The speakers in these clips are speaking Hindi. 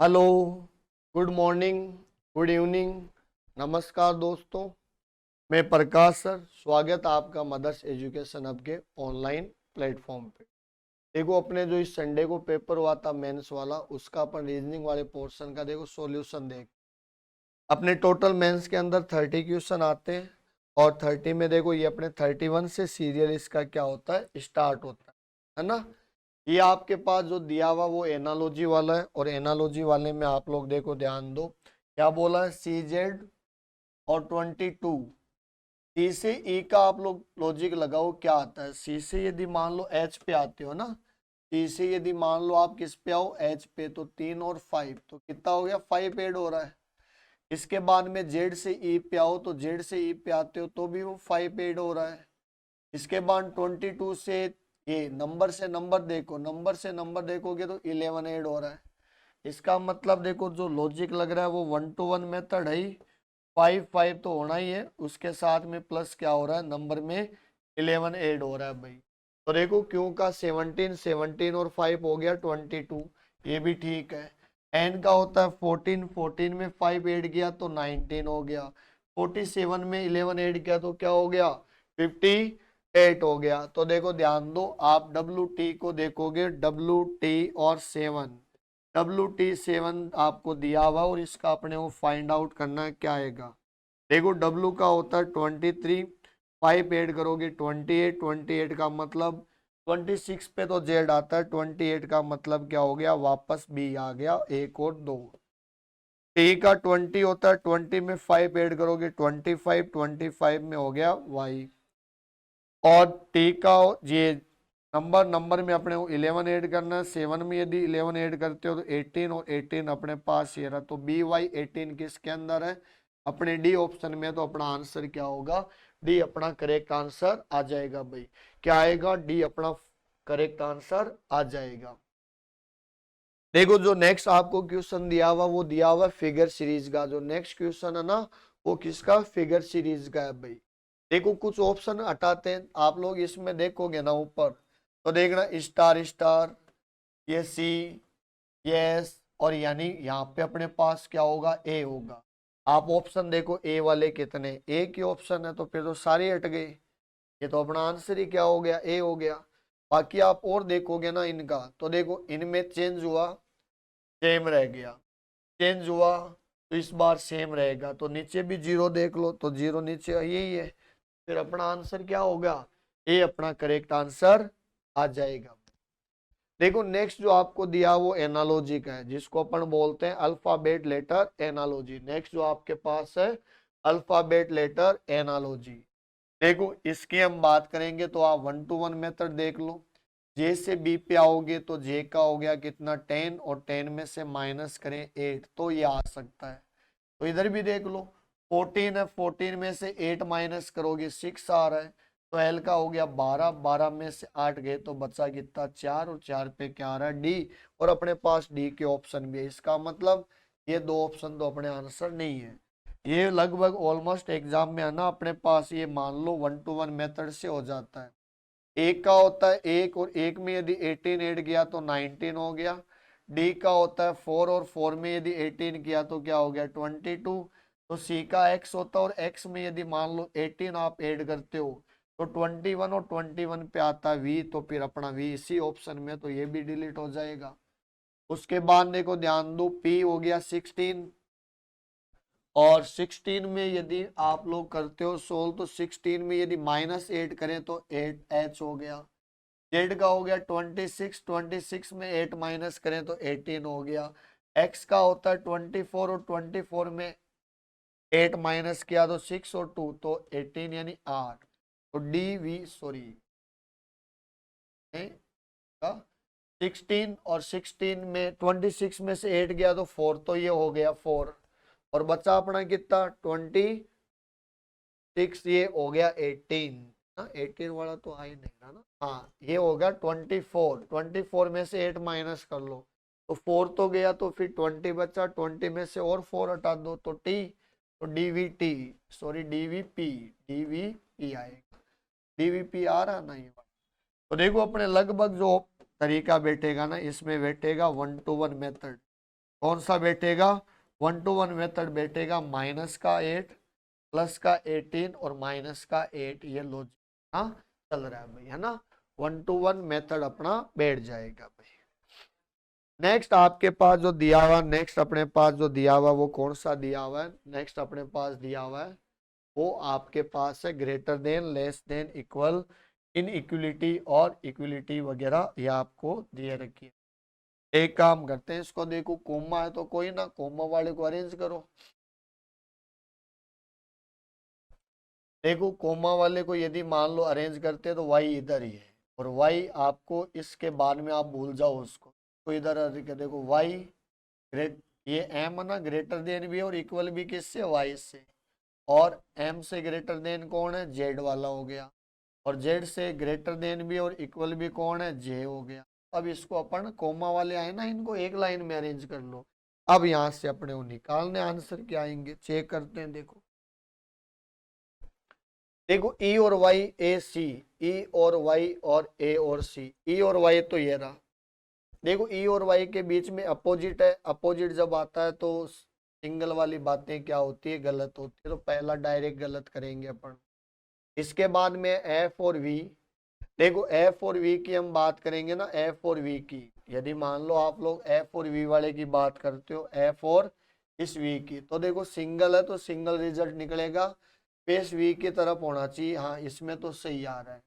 Hello, good morning, good evening, नमस्कार दोस्तों। मैं प्रकाश सर, स्वागत है आपका मदर्स एजुकेशन हब के ऑनलाइन प्लेटफॉर्म पे। देखो, अपने जो इस संडे को पेपर हुआ था मेंस वाला, उसका अपन रीजनिंग वाले पोर्शन का देखो सॉल्यूशन देख। अपने टोटल मेंस के अंदर 30 क्वेश्चन आते हैं और 30 में देखो ये अपने 31 से सीरियल इसका क्या होता है, स्टार्ट होता है ना। ये आपके पास जो दिया हुआ वो एनालॉजी वाला है और एनालॉजी वाले में आप लोग देखो, ध्यान दो क्या बोला है, सी जेड और 22। सी से ई का आप लोग लॉजिक लगाओ क्या आता है। सी से यदि मान लो एच पे आते हो ना, सी से यदि मान लो आप किस पे आओ, एच पे, तो 3 और 5 तो कितना हो गया, 5 ऐड हो रहा है। इसके बाद में जेड से ई पे आओ, तो जेड से ई पे आते हो तो भी वो 5 ऐड हो रहा है। इसके बाद 22 से ये नंबर से नंबर देखो, नंबर से नंबर देखोगे तो 11 ऐड हो रहा है। इसका मतलब देखो, जो लॉजिक लग रहा है वो 1 to 1 मेथड है ही। 5 5 तो होना ही है, उसके साथ में प्लस क्या हो रहा है, नंबर में 11 ऐड हो रहा है भाई। तो देखो क्यों का 17 17 और 5 हो गया 22, ये भी ठीक है। एन का होता है 14 14 में 5 ऐड किया तो 19 हो गया। 47 में 11 ऐड किया तो क्या हो गया, 58 हो गया। तो देखो ध्यान दो, आप डब्ल्यू टी को देखोगे, डब्ल्यू टी और 7, WT7 आपको दिया हुआ और इसका अपने वो फाइंड आउट करना है क्या आएगा। देखो W का होता है 23, 5 ऐड करोगे 28, 28 का मतलब 26 पे तो जेड आता है, 28 का मतलब क्या हो गया, वापस बी आ गया, एक और दो। टी का 20 होता है, 20 में 5 ऐड करोगे 25, 25 में हो गया वाई। और टी का ये नंबर नंबर में अपने को 11 ऐड करना है, 7 में यदि 11 ऐड करते हो तो 18 और 18 अपने पास ये रहा, तो बी वाई 18 किसके अंदर है, अपने डी ऑप्शन में। तो अपना आंसर क्या होगा, डी अपना करेक्ट आंसर आ जाएगा भाई। क्या आएगा, डी अपना करेक्ट आंसर आ जाएगा। देखो जो नेक्स्ट आपको क्वेश्चन दिया हुआ वो दिया हुआ फिगर सीरीज का। जो नेक्स्ट क्वेश्चन है ना, वो किसका, फिगर सीरीज का है भाई। देखो कुछ ऑप्शन हटाते हैं आप लोग, इसमें देखोगे ना ऊपर, तो देखना स्टार स्टार, ये सी, ये एस, और यानी यहाँ पे अपने पास क्या होगा, ए होगा। आप ऑप्शन देखो ए वाले कितने, ए की ऑप्शन है तो फिर तो सारे हट गए, ये तो अपना आंसर ही क्या हो गया, ए हो गया। बाकी आप और देखोगे ना इनका, तो देखो इनमें चेंज हुआ, सेम रह गया, चेंज हुआ तो इस बार सेम रहेगा, तो नीचे भी जीरो देख लो, तो जीरो नीचे यही है, फिर अपना आंसर क्या होगा, ये अपना करेक्ट आंसर आ जाएगा। देखो नेक्स्ट जो आपको दिया वो एनालॉजी का है, जिसको अपन बोलते हैं अल्फाबेट लेटर एनालॉजी। नेक्स्ट जो आपके पास है अल्फाबेट लेटर एनालॉजी। देखो इसकी हम बात करेंगे तो आप 1 to 1 मेथड देख लो। जे से बी पे आओगे तो जे का हो गया कितना 10, और 10 में से माइनस करें 8 तो ये आ सकता है। तो इधर भी देख लो 14 है, 14 में से 8 माइनस करोगे 6 आ रहा है, तो एल का हो गया 12, 12 में से 8 गए तो बचा कितना 4, और 4 पे क्या आ रहा है, डी। और अपने पास डी के ऑप्शन भी है, इसका मतलब ये दो ऑप्शन तो अपने आंसर नहीं है। ये लगभग ऑलमोस्ट एग्जाम में है ना, अपने पास ये मान लो 1 to 1 मेथड से हो जाता है। एक का होता है एक, और एक में यदि 18 ऐड किया तो 19 हो गया। डी का होता है 4, और 4 में यदि 18 किया तो क्या हो गया 22। तो सी का एक्स होता है, और एक्स में यदि मान लो 18 आप ऐड करते हो तो 21, और 21 पे आता है वी, तो फिर अपना वी इसी ऑप्शन में, तो ये भी डिलीट हो जाएगा। उसके बाद देखो ध्यान दो, पी हो गया 16, और 16 में यदि आप लोग करते हो सोल्व तो 16 में यदि माइनस 8 करें तो 8 एच हो गया। जेड का हो गया 26, 26 में 8 माइनस करें तो 18 हो गया। एक्स का होता है 24, और 24 में 8 माइनस किया तो 6 और 2 तो 18 यानी 8। तो डी वी सॉरी 16, और 16 में 26 में से 8 गया तो 4, तो ये हो गया 4, और बचा अपना कितना 26, ये हो गया 18। हाँ 18 वाला तो आ ही नहीं रहा ना, हाँ ये होगा 24, 24 में से 8 माइनस कर लो तो 4 तो गया, तो फिर 20 बचा, 20 में से और 4 हटा दो तो टी, तो डीवीटी सॉरी डीवीपी, डीवीपी आएगा। डीवीपी आ रहा ना ये वाला। तो देखो अपने लगभग जो तरीका बैठेगा ना, इसमें बैठेगा 1 to 1 मेथड। कौन सा बैठेगा, 1 to 1 मेथड बैठेगा, -8 +18 और -8, ये लॉजिक हाँ चल रहा है भाई, है ना। 1 to 1 मेथड अपना बैठ जाएगा भाई। नेक्स्ट आपके पास जो दिया हुआ, नेक्स्ट अपने पास जो दिया हुआ वो कौन सा दिया हुआ है, नेक्स्ट अपने पास दिया हुआ है वो आपके पास है greater than, less than, equal, inequality और इक्वलिटी वगैरह, ये आपको दिए रखी है। एक काम करते हैं, इसको देखो कोमा है तो कोई ना, कोमा वाले को अरेंज करो। देखो कोमा वाले को यदि मान लो अरेंज करते हैं तो वाई इधर ही है, और वाई आपको इसके बाद में आप भूल जाओ उसको, तो इधर देखो वाई ग्रेट, ये एम है ना, ग्रेटर देन भी है और इक्वल भी किससे, वाई से, और एम से ग्रेटर देन कौन है, जेड वाला हो गया, और जेड से ग्रेटर देन भी और इक्वल भी कौन है, जे हो गया। अब इसको अपन कोमा वाले आए ना, इनको एक लाइन में अरेंज कर लो। अब यहां से अपने वो निकालने आंसर क्या आएंगे, चेक करते हैं। देखो देखो ई और वाई, ए सी, ई और वाई और ए और सी, ई और वाई तो ये रहा। देखो ई और वाई के बीच में अपोजिट है, अपोजिट जब आता है तो सिंगल वाली बातें क्या होती है, गलत होती है, तो पहला डायरेक्ट गलत करेंगे अपन। इसके बाद में एफ और वी, देखो एफ और वी की हम बात करेंगे ना, एफ और वी की, यदि मान लो आप लोग एफ और वी वाले की बात करते हो, एफ और इस वी की, तो देखो सिंगल है तो सिंगल रिजल्ट निकलेगा, पेश वी की तरफ होना चाहिए, हाँ इसमें तो सही आ रहा है।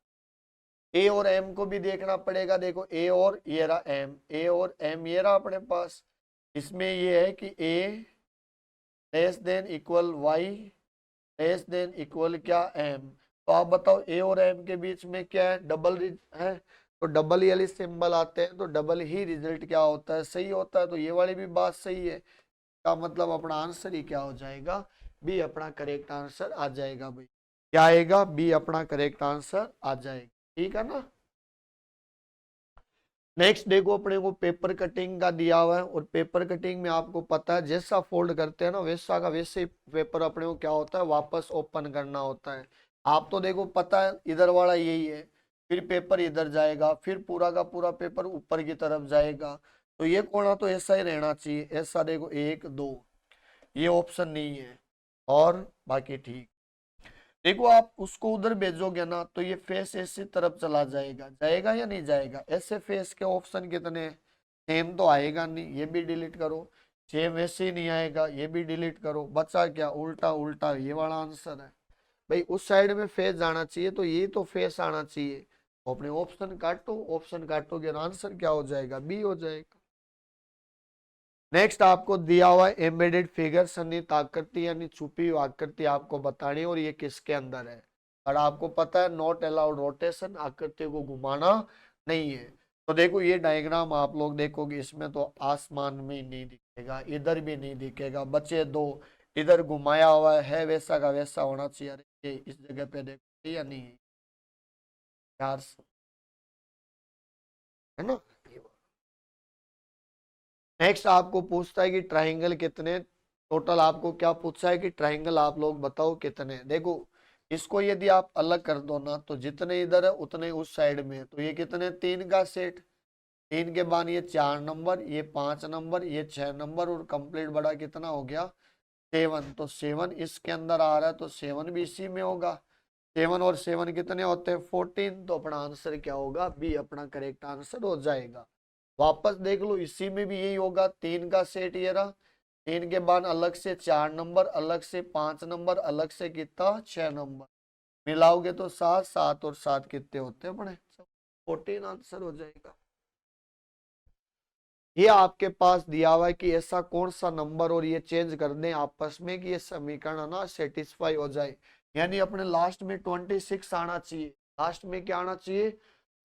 ए और एम को भी देखना पड़ेगा, देखो ए और ये रहा एम, ए और एम ये रहा अपने पास, इसमें ये है कि A less than equal Y less than equal क्या, एम। तो आप बताओ ए और एम के बीच में क्या है, डबल है, तो डबल वाले सिंबल आते हैं तो डबल ही रिजल्ट क्या होता है, सही होता है, तो ये वाली भी बात सही है, का मतलब अपना आंसर ही क्या हो जाएगा, बी अपना करेक्ट आंसर आ जाएगा भाई। क्या आएगा, बी अपना करेक्ट आंसर आ जाएगा, ठीक है ना। नेक्स्ट देखो अपने को पेपर कटिंग का दिया हुआ है, और पेपर कटिंग में आपको पता है जैसा फोल्ड करते हैं ना वैसा का वैसे ही पेपर अपने को क्या होता है, वापस ओपन करना होता है। आप तो देखो पता है इधर वाला यही है, फिर पेपर इधर जाएगा, फिर पूरा का पूरा पेपर ऊपर की तरफ जाएगा, तो ये कोना तो ऐसा ही रहना चाहिए, ऐसा देखो 1 2, ये ऑप्शन नहीं है, और बाकी ठीक। देखो आप उसको उधर भेजोगे ना तो ये फेस ऐसी तरफ चला जाएगा, जाएगा या नहीं जाएगा, ऐसे फेस के ऑप्शन कितने हैं, सेम तो आएगा नहीं, ये भी डिलीट करो, सेम वैसे ही नहीं आएगा, ये भी डिलीट करो, बचा क्या, उल्टा उल्टा, ये वाला आंसर है भाई। उस साइड में फेस जाना चाहिए तो ये तो फेस आना चाहिए, तो अपने ऑप्शन काटो, ऑप्शन काटोगे तो आंसर क्या हो जाएगा, बी हो जाएगा। नेक्स्ट आपको दिया हुआ है एम्बेडेड फिगर, सन्निहित आकृति यानी छुपी हुई आकृति आपको बतानी है, और ये किसके अंदर है, और आपको पता है नॉट अलाउड रोटेशन, आकृति को घुमाना नहीं है। तो देखो ये डायग्राम आप लोग देखोगे, इसमें तो आसमान में ही नहीं दिखेगा, इधर भी नहीं दिखेगा, बचे दो, इधर घुमाया हुआ है वैसा का वैसा होना चाहिए, अरे ये इस जगह पे देखो या नहीं है यार, है ना। नेक्स्ट आपको पूछता है कि ट्राइंगल कितने, टोटल आपको क्या पूछा है कि ट्राइंगल आप लोग बताओ कितने। देखो इसको यदि आप अलग कर दो ना तो जितने इधर है उतने उस साइड में, तो ये कितने, 3 का सेट, 3 के बाद ये 4 नंबर, ये 5 नंबर, ये 6 नंबर, और कंप्लीट बड़ा कितना हो गया, 7, तो 7 इसके अंदर आ रहा है, तो 7 भी इसी में होगा, 7 और 7 कितने होते हैं, 14, तो अपना आंसर क्या होगा, बी अपना करेक्ट आंसर हो जाएगा। वापस देख लो इसी में भी यही होगा, 3 का सेट ये रहा, 3 के बाद अलग से 4 नंबर, अलग से 5 नंबर, अलग से कितना, 6 नंबर, मिलाओगे तो 7, 7 और 7 कितने होते हैं बड़े, 14 आंसर हो जाएगा। ये आपके पास दिया हुआ है कि ऐसा कौन सा नंबर और ये चेंज कर दें आपस में कि ये समीकरण ना सेटिस्फाई हो जाए, यानी अपने लास्ट में 26 आना चाहिए, लास्ट में क्या आना चाहिए,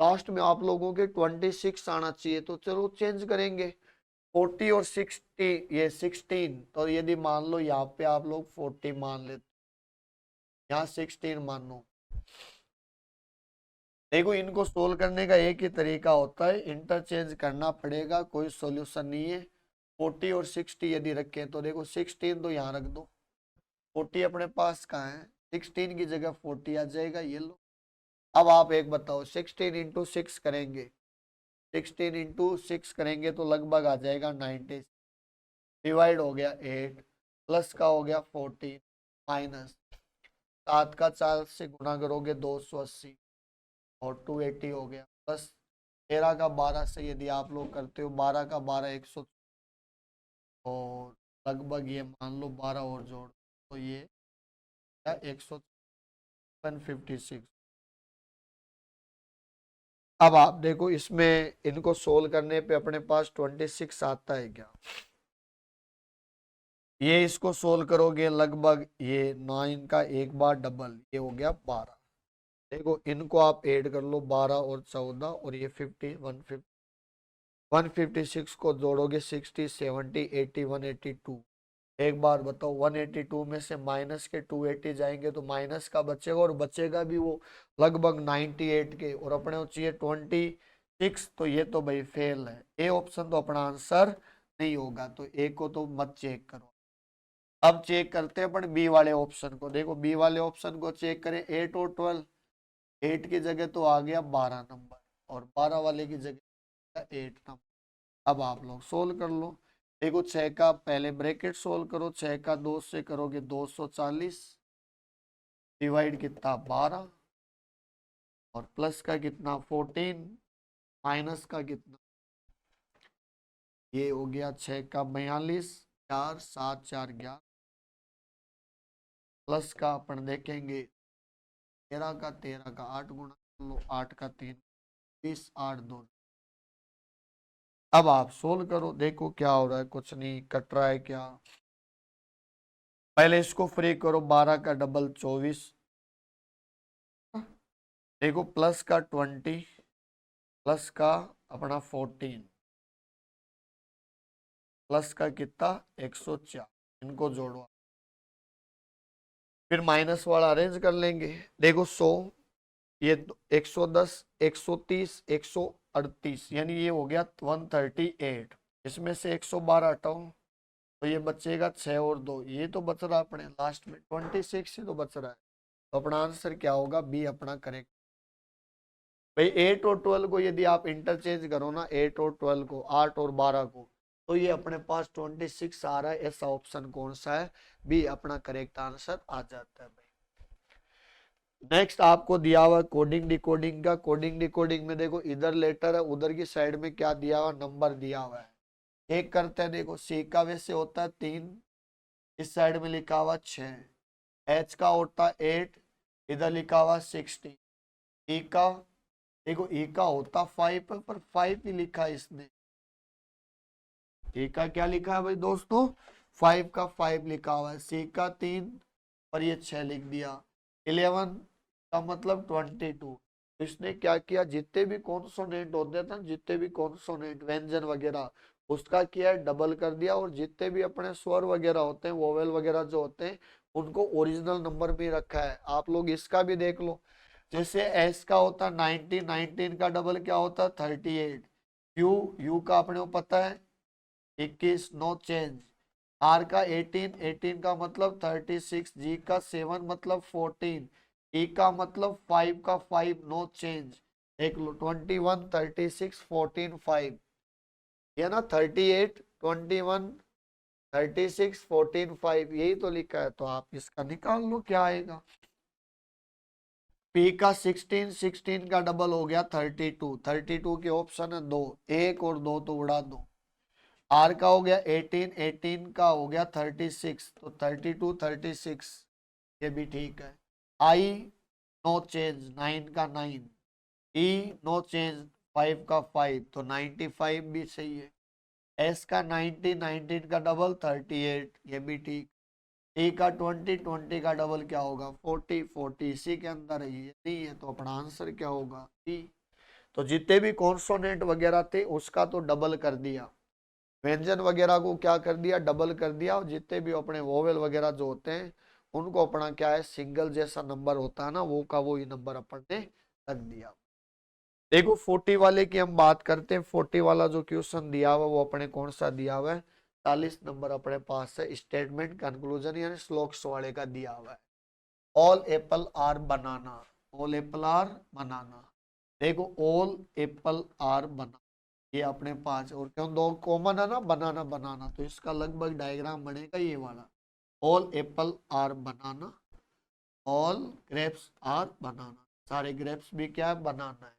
लास्ट में आप लोगों के 26 आना चाहिए, तो चलो चेंज करेंगे, 40 और 60, ये 16, तो यदि मान लो यहाँ पे आप लोग 40 मान लेते, यहाँ 16 मान लो। देखो इनको सोल्व करने का एक ही तरीका होता है, इंटरचेंज करना पड़ेगा, कोई सॉल्यूशन नहीं है। 40 और 60 यदि रखें तो देखो 16 तो यहाँ रख दो, 40 अपने पास कहाँ है, 16 की जगह 40 आ जाएगा, ये लो। अब आप एक बताओ, 16 इंटू 6 करेंगे, 16 इंटू 6 करेंगे तो लगभग आ जाएगा 90, डिवाइड हो गया 8, प्लस का हो गया 14, माइनस 7 का 4 से गुना करोगे 280 और 280 हो गया, प्लस 13 का 12 से यदि आप लोग करते हो 12 का 12 100 और लगभग ये मान लो 12 और जोड़ तो ये 156। अब आप देखो इसमें इनको सोल्व करने पे अपने पास 26 आता है क्या? ये इसको सोल्व करोगे लगभग ये 9 का एक बार डबल, ये हो गया 12। देखो इनको आप ऐड कर लो 12 और 14 और ये 156 को जोड़ोगे 60 70 80 182। एक बार बताओ 182 में से माइनस के 280 जाएंगे तो माइनस का बचेगा और बचेगा भी वो लगभग 98 के, और अपने को चाहिए 26, तो ये तो भाई फेल है। ए ऑप्शन तो अपना आंसर नहीं होगा, तो ए को तो मत चेक करो। अब चेक करते हैं अपन बी वाले ऑप्शन को। देखो बी वाले ऑप्शन को चेक करें, 8 और 12, 8 की जगह तो आ गया 12 नंबर और 12 वाले की जगह 8 नंबर। अब आप लोग सोल्व कर लो। देखो 6 का पहले ब्रैकेट सोल्व करो, 6 का 2 से करोगे 240 डिवाइड कितना 12 और प्लस का कितना 14 माइनस का कितना, ये हो गया 6 का 42 4 7 4 11 प्लस का अपन देखेंगे 13 का 8 गुना कर लो, 8 का 3 20 8 2। अब आप सोल्व करो, देखो क्या हो रहा है, कुछ नहीं कट रहा है क्या। पहले इसको फ्री करो, 12 का डबल 24, देखो प्लस का 20 प्लस का अपना 14 प्लस का कितना 104, इनको जोड़ो फिर माइनस वाला अरेंज कर लेंगे। देखो 100 ये 110 130 138 यानी ये हो गया 138, इसमें से 112 हटाओ तो ये बचेगा 6 और 2, ये तो बच रहा अपने लास्ट में 26 ही तो बच रहा है। तो अपना आंसर क्या होगा, बी अपना करेक्ट। भाई 8 और 12 को यदि आप इंटरचेंज करो ना, 8 और 12 को 8 और 12 को, तो ये अपने पास 26 आ रहा है। ऐसा ऑप्शन कौन सा है, बी अपना करेक्ट आंसर आ जाता है भाई। नेक्स्ट आपको दिया हुआ कोडिंग डिकोडिंग का। कोडिंग डिकोडिंग में देखो इधर लेटर है, उधर की साइड में क्या दिया हुआ, नंबर दिया हुआ है। एक करते हैं, देखो सी का वैसे होता है 3, इस साइड में लिखा हुआ 6, एच का होता है 8, इधर लिखा हुआ 60, ई का देखो ई का होता 5 पर 5 ही लिखा है इसने। ए का क्या लिखा है भाई दोस्तों, 5 का 5 लिखा हुआ है। सी का 3 पर ये 6 लिख दिया। 11 का मतलब 22। इसने क्या किया, जितने भी कॉन्सोनेंट होते थे, जितने भी कॉन्सोनेंट व्यंजन वगैरह, उसका किया है डबल कर दिया, और जितने भी अपने स्वर वगैरह होते हैं, वोवेल वगैरह जो होते हैं, उनको ओरिजिनल नंबर भी रखा है। आप लोग इसका भी देख लो, जैसे एस का होता 19, 19 का डबल क्या होता 38, यू का अपने को पता है 21 नो चेंज, आर का 18, 18 का मतलब 36, जी का 7 मतलब 14, ई का मतलब 5 का 5 नो चेंज। देख लो 21 36 14 5, ये ना 38 21 36 14 5 यही तो लिखा है। तो आप इसका निकाल लो क्या आएगा। पी का 16, 16 का डबल हो गया 32, 32 के ऑप्शन है 2, एक और 2 तो उड़ा दो। आर का हो गया 18, 18 का हो गया 36, तो 32 36 ये भी ठीक है। आई नो चेंज 9 का 9, ई नो चेंज 5 का 5, तो 95 भी सही है। एस का 90, 19 का डबल 38 ये भी ठीक। ए का 20, 20 का डबल क्या होगा 40, 40 इसी के अंदर है, ये नहीं है तो अपना आंसर क्या होगा डी। तो जितने भी कॉन्सोनेंट वगैरह थे उसका तो डबल कर दिया, व्यंजन वगैरह को क्या कर दिया डबल कर दिया, और जितने भी अपने वोवेल वगैरह जो होते हैं उनको अपना क्या है सिंगल जैसा नंबर होता है ना, वो का वो ही नंबर अपन ने रख दिया। देखो 40 वाले की हम बात करते हैं। 40 वाला जो क्वेश्चन दिया हुआ वो अपने कौन सा दिया हुआ है, 40 नंबर अपने पास है, स्टेटमेंट कंक्लूजन यानी श्लोक्स वाले का दिया हुआ है। All apple are banana, all apple are banana. देखो ऑल एप्पल आर बनाना ये अपने पास, और क्यों दो कॉमन है ना, बनाना बनाना, तो इसका लगभग डायग्राम बनेगा ये वाला। All apple are banana, all grapes are banana, सारे ग्रेप्स भी क्या है, बनाना है।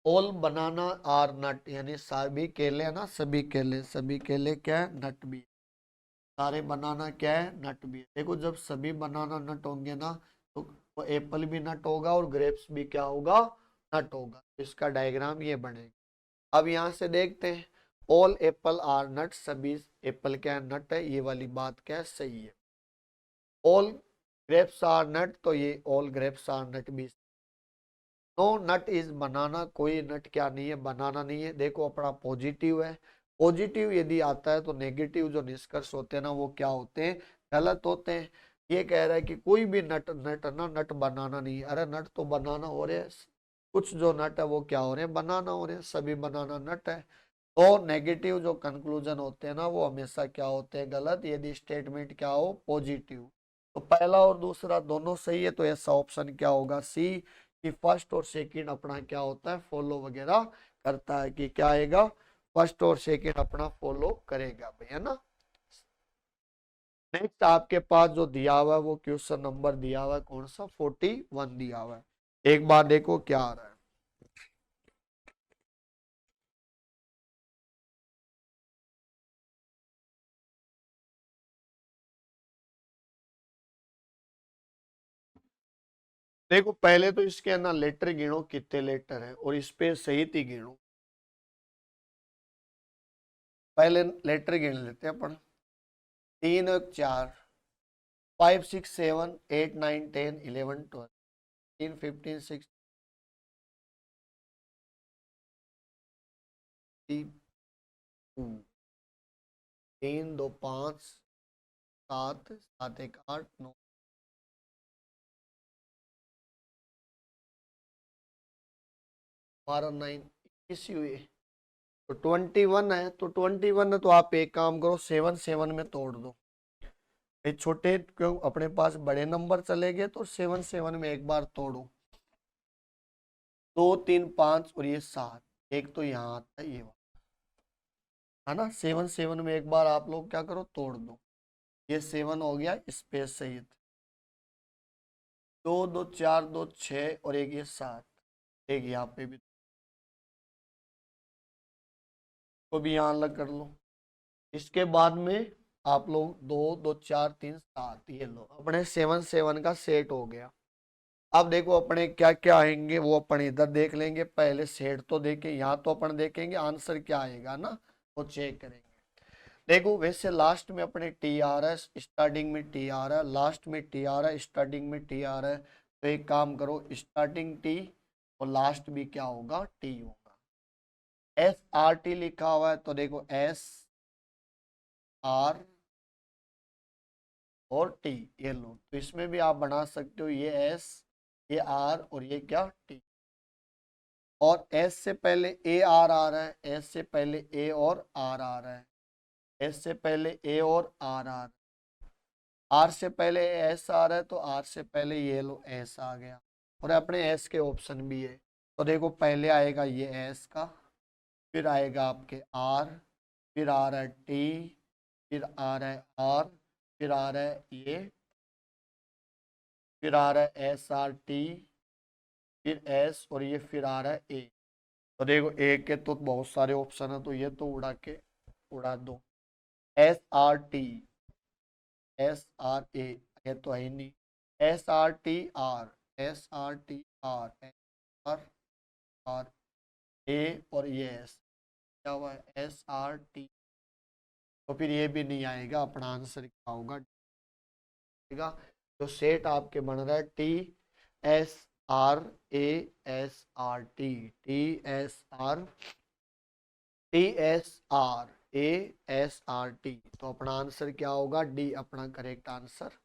ऑल बनाना आर नट, यानी सभी केले है ना, सभी केले, सभी केले क्या है, नट भी। सारे बनाना क्या है, नट भी है। देखो जब सभी बनाना नट होंगे ना, तो एप्पल भी नट होगा और ग्रेप्स भी क्या होगा, नट होगा। इसका डायग्राम ये बनेगा। अब यहाँ से देखते हैं, ऑल एप्पल आर नट, सभी एप्पल क्या नट है, ये वाली बात क्या है, सही है। ऑल ग्रेप्स आर नट, तो ये ऑल ग्रेप्स आर नट भी। नो नट इज बनाना, कोई नट क्या नहीं है, बनाना नहीं है। देखो अपना पॉजिटिव है, पॉजिटिव यदि आता है तो नेगेटिव जो निष्कर्ष होते हैं ना वो क्या होते हैं, गलत होते हैं। ये कह रहा है कि कोई भी नट नट ना नट बनाना नहीं है। अरे नट तो बनाना हो रहे हैं, कुछ जो नट है वो क्या हो रहे हैं, बनाना हो रहे हैं, सभी बनाना नट है। तो नेगेटिव जो कंक्लूजन होते हैं ना वो हमेशा क्या होते हैं, गलत, यदि स्टेटमेंट क्या हो, पॉजिटिव। तो पहला और दूसरा दोनों सही है, तो ऐसा ऑप्शन क्या होगा, सी, कि फर्स्ट और सेकंड अपना क्या होता है, फॉलो वगैरह करता है, कि क्या आएगा, फर्स्ट और सेकंड अपना फॉलो करेगा भाई, है ना। नेक्स्ट आपके पास जो दिया हुआ है वो क्वेश्चन नंबर दिया हुआ है कौन सा, 41 दिया हुआ है। एक बार देखो क्या आ रहा है। देखो पहले तो इसके अंदर लेटर गिनो, कितने लेटर है, और इस पे सहित ही गिनो। पहले लेटर गिन लेते हैं अपन। 3 और 4, 5 6 7 8 9 10 11 12, 3 15 16 2, 3 2 5 7 7 1 8 9, 12 9 21 हुए। तो 21 है, तो 21 है, तो आप एक काम करो, 7 7 में तोड़ दो। ये छोटे क्यों, अपने पास बड़े नंबर चले गए, तो 7 7 में एक बार तोड़ो। 2 3 5 और ये 7, एक तो यहाँ आता है ये वाला, है ना। 7 7 में एक बार आप लोग क्या करो, तोड़ दो। ये 7 हो गया स्पेस सहित, 2 2 4 2 6 और एक ये 7, एक यहाँ पे भी, तो भी यहाँ अलग कर लो। इसके बाद में आप लोग 2 2 4 3 7, ये लो अपने 7 7 का सेट हो गया। अब देखो अपने क्या क्या आएंगे वो अपन इधर देख लेंगे, पहले सेट तो देखें, यहाँ तो अपन देखेंगे आंसर क्या आएगा ना, वो चेक करेंगे। देखो वैसे लास्ट में अपने टी आ रहा है, स्टार्टिंग में टी आ रहा है, लास्ट में टी आ रहा है, स्टार्टिंग में टी आ रहा है, तो एक काम करो, स्टार्टिंग टी और लास्ट भी क्या होगा, टी होगा। एस आर टी लिखा हुआ है, तो देखो एस आर और टी, ये लो, तो इसमें भी आप बना सकते हो, ये एस, ये आर और ये क्या, टी। और एस से पहले ए आर आ रहा है, एस से पहले ए और आर आ रहा है, एस से पहले ए और आर आ रहा है, आर से पहले एस आ रहा है, तो आर से पहले ये लो एस आ गया, और अपने एस के ऑप्शन भी है। तो देखो पहले आएगा ये एस का, फिर आएगा आपके आर, फिर आ रहा है टी, फिर आ रहा है आर, फिर आ रहा है ये, फिर आ रहा है एस आर टी, फिर एस, और ये फिर आ रहा है ए। तो देखो ए के तो बहुत सारे ऑप्शन है, तो ये तो उड़ा के उड़ा दो। S R T, S R A, ये तो है ही नहीं। S R T R, S R T R, S R R A, और ये एस, क्या हुआ है, एस आर टी, तो फिर ये भी नहीं आएगा, अपना आंसर क्या होगा, जो सेट आपके बन रहा है T S R A, S R T, T S R, T S R A, S R T, तो अपना आंसर क्या होगा, डी अपना करेक्ट आंसर।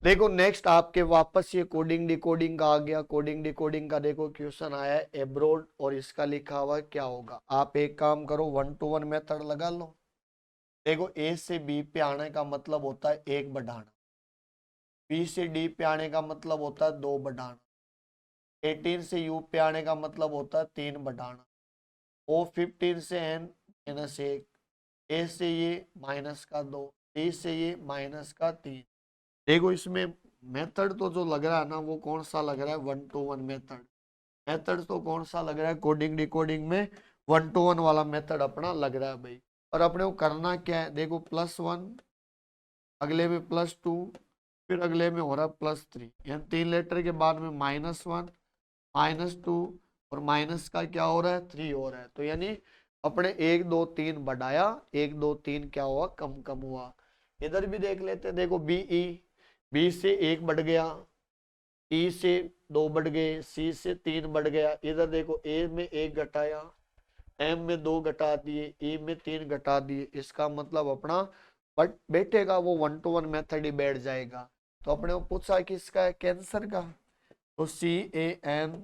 देखो नेक्स्ट आपके वापस ये कोडिंग डिकोडिंग का आ गया। कोडिंग डिकोडिंग का देखो क्वेश्चन आया है एब्रोड, और इसका लिखा हुआ है क्या होगा। आप एक काम करो, 1 to 1 मेथड लगा लो। देखो ए से बी पे आने का मतलब होता है एक बढ़ाना, बी से डी पे आने का मतलब होता है दो बढ़ाना, 18 से u पे आने का मतलब होता है 3 बढ़ाना। ओ 15 से n माइनस 1, ए से ये माइनस का 2, डी से ये माइनस का 3। देखो इसमें मेथड तो जो लग रहा है ना वो कौन सा लग रहा है, 1 to 1 मेथड। मेथड तो कौन सा लग रहा है, कोडिंग डिकोडिंग में 1 to 1 वाला मेथड अपना लग रहा है भाई। और अपने को करना क्या है, देखो +1, अगले में +2, फिर अगले में हो रहा है +3, यानी 3 लेटर के बाद में -1, -2 और माइनस का क्या हो रहा है, 3 हो रहा है। तो यानी अपने 1 2 3 बढ़ाया, 1 2 3 क्या हुआ, कम कम हुआ। इधर भी देख लेते हैं, देखो BE, बी से 1 बढ़ गया, ई से 2 बढ़ गए, सी से 3 बढ़ गया। इधर देखो ए में 1 घटाया, एम में 2 घटा दिए, ई में 3 घटा दिए। इसका मतलब अपना बट बैठेगा वो 1 to 1 मेथड ही बैठ जाएगा। तो अपने को पूछा किसका है, कैंसर का। तो CANCER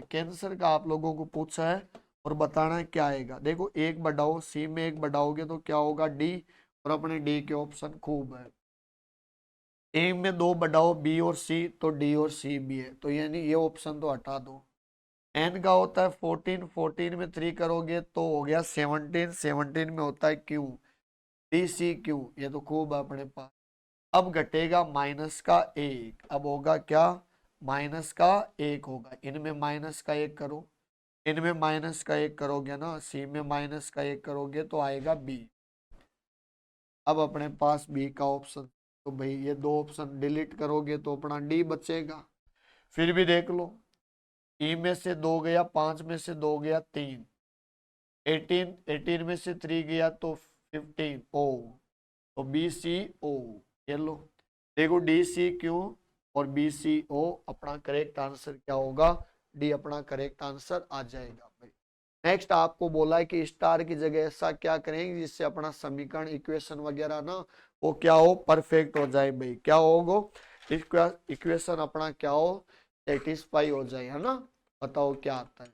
कैंसर का आप लोगों को पूछा है और बताना है क्या आएगा। देखो 1 बढ़ाओ, सी में 1 बढ़ाओगे तो क्या होगा, डी, और अपने डी के ऑप्शन खूब है। ए में 2 बढ़ाओ, बी और सी, तो डी और सी भी है, तो यानी ये ऑप्शन तो हटा दो। एन का होता है 14, 14 में 3 करोगे तो हो गया 17, 17 में होता है क्यू, डी सी क्यू, ये तो खूब है अपने पास। अब घटेगा माइनस का 1, अब होगा क्या, माइनस का 1 होगा। इनमें माइनस का 1 करो, इनमें माइनस का 1 करोगे ना, सी में माइनस का 1 करोगे तो आएगा बी। अब अपने पास बी का ऑप्शन, तो भाई ये 2 ऑप्शन डिलीट करोगे तो अपना डी बचेगा। फिर भी देख लो, ई में से 2 गया, 5 में से 2 गया 3, 18, 18 में से 3 गया तो 15 ओ, तो बी सी ओ, ये लो। देखो डी सी क्यू और बी सी ओ, अपना करेक्ट आंसर क्या होगा, डी अपना करेक्ट आंसर आ जाएगा भाई। नेक्स्ट आपको बोला है कि स्टार की जगह ऐसा क्या करेंगे जिससे अपना समीकरण इक्वेशन वगैरह ना वो क्या हो, परफेक्ट हो जाए भाई। क्या होगा, इक्वेशन अपना क्या हो, सेटिस्फाई हो जाए, है ना। बताओ क्या आता है।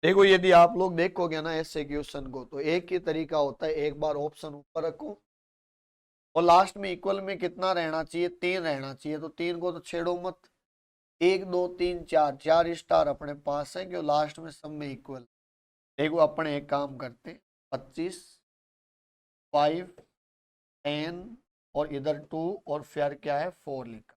देखो यदि आप लोग देखोगे ना ऐसे क्वेश्चन को, तो एक ही तरीका होता है, एक बार ऑप्शन ऊपर रखो और लास्ट में इक्वल में कितना रहना चाहिए, 3 रहना चाहिए। तो 3 को तो छेड़ो मत, 1 2 3 4, 4 स्टार अपने पास है क्यों, लास्ट में सब में इक्वल। देखो अपने एक काम करते, 25, 5, 10 और इधर 2 और फिर क्या है 4 लिखा।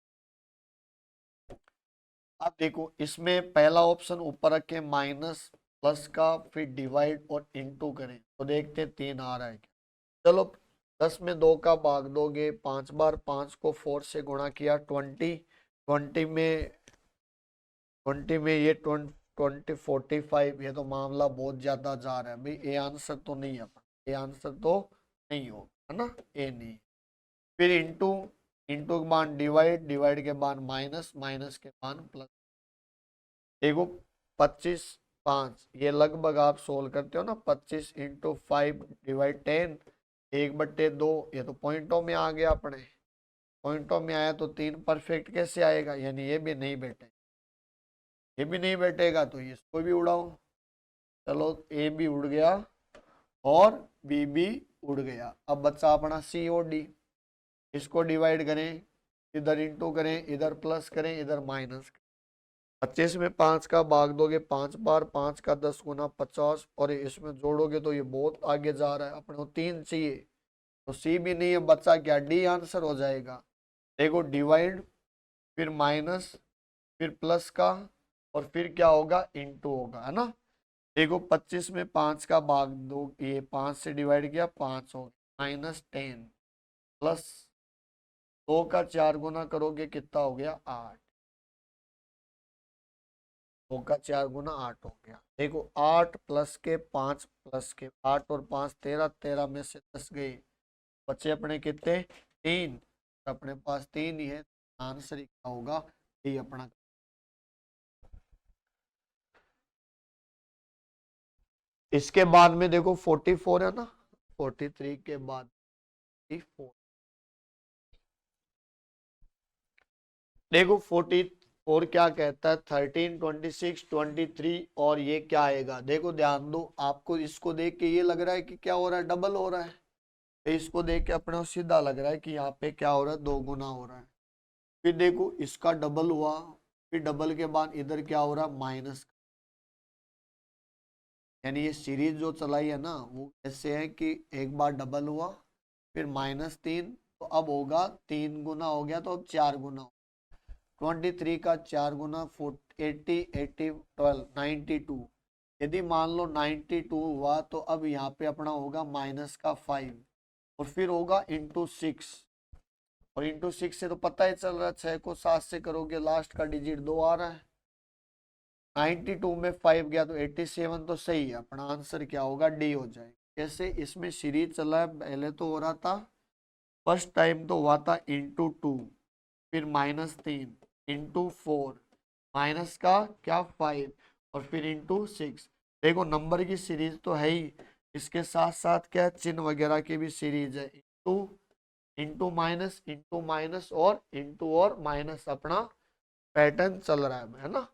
अब देखो इसमें पहला ऑप्शन ऊपर रखे माइनस प्लस का, फिर डिवाइड और इनटू करें तो देखते 3 आ रहा है क्या। चलो 10 में 2 का भाग दोगे 5 बार, 5 को 4 से गुणा किया 20, 20 में ये 20 45, ये तो मामला बहुत ज्यादा जा रहा है भाई। ए आंसर तो नहीं है, ए आंसर तो नहीं होगा, है ना, ए नहीं। फिर इंटू, इंटू के बाद डिवाइड, डिवाइड के बाद माइनस, माइनस के बाद प्लस। देखो 25, 5, ये लगभग आप सोल्व करते हो ना, 25 इंटू 5 डिवाइड 10, 1/2, ये तो पॉइंटों में आ गया अपने। पॉइंटों में आया तो 3 परफेक्ट कैसे आएगा, यानी ये भी नहीं बैठे, ये भी नहीं बैठेगा तो इसको भी उड़ाओ। चलो ए भी उड़ गया और बी भी उड़ गया। अब बच्चा अपना सी और डी, इसको डिवाइड करें, इधर इंटू करें, इधर प्लस करें, इधर माइनस करें। 25 में 5 का भाग दोगे 5 बार, 5 का 10 गुना 50, और इसमें जोड़ोगे तो ये बहुत आगे जा रहा है, अपने को 3 चाहिए तो सी भी नहीं है, बच्चा क्या, डी आंसर हो जाएगा। देखो डिवाइड, फिर माइनस, फिर प्लस का, और फिर क्या होगा, इंटू होगा, है ना। देखो 25 में 5 का भाग दो, ये 5 से डिवाइड किया 5 हो गया, -10 प्लस 2 का 4 गुना करोगे कितना हो गया 8, 2 का 4 गुना 8 हो गया। देखो 8 प्लस के 5 प्लस के 8 और 5 13, 13 में से 10 गए, बच्चे अपने कितने 3, अपने पास 3 ही है, आंसर ही क्या होगा, ये अपना। इसके बाद में देखो 44 है ना, 43 के बाद 44, देखो 44 क्या कहता है, 13, 26, 23, और ये क्या आएगा। देखो ध्यान दो, आपको इसको देख के ये लग रहा है कि क्या हो रहा है, डबल हो रहा है। तो इसको देख के अपने को सीधा लग रहा है कि यहाँ पे क्या हो रहा है, 2 गुना हो रहा है। फिर देखो इसका डबल हुआ, फिर डबल के बाद इधर क्या हो रहा है, माइनस। यानी ये सीरीज जो चलाई है ना वो ऐसे है कि एक बार डबल हुआ, फिर -3, तो अब होगा 3 गुना हो गया, तो अब 4 गुना। 23 का 4 गुना 80, 80, 12, 92। यदि मान लो 92 हुआ तो अब यहाँ पे अपना होगा -5 और फिर होगा ×6, और ×6 से तो पता ही चल रहा है 6 को 7 से करोगे लास्ट का डिजिट 2 आ रहा है। 92 में 5 गया तो 87, तो सही है, अपना आंसर क्या होगा, डी हो जाएगा। कैसे, इसमें सीरीज चला है, पहले तो हो रहा था, फर्स्ट टाइम तो हुआ था ×2, फिर -3, ×4, माइनस का क्या 5, और फिर ×6। देखो नंबर की सीरीज तो है ही, इसके साथ साथ क्या चिन्ह वगैरह की भी सीरीज है, इंटू माइनस और इंटू और माइनस, अपना पैटर्न चल रहा है ना।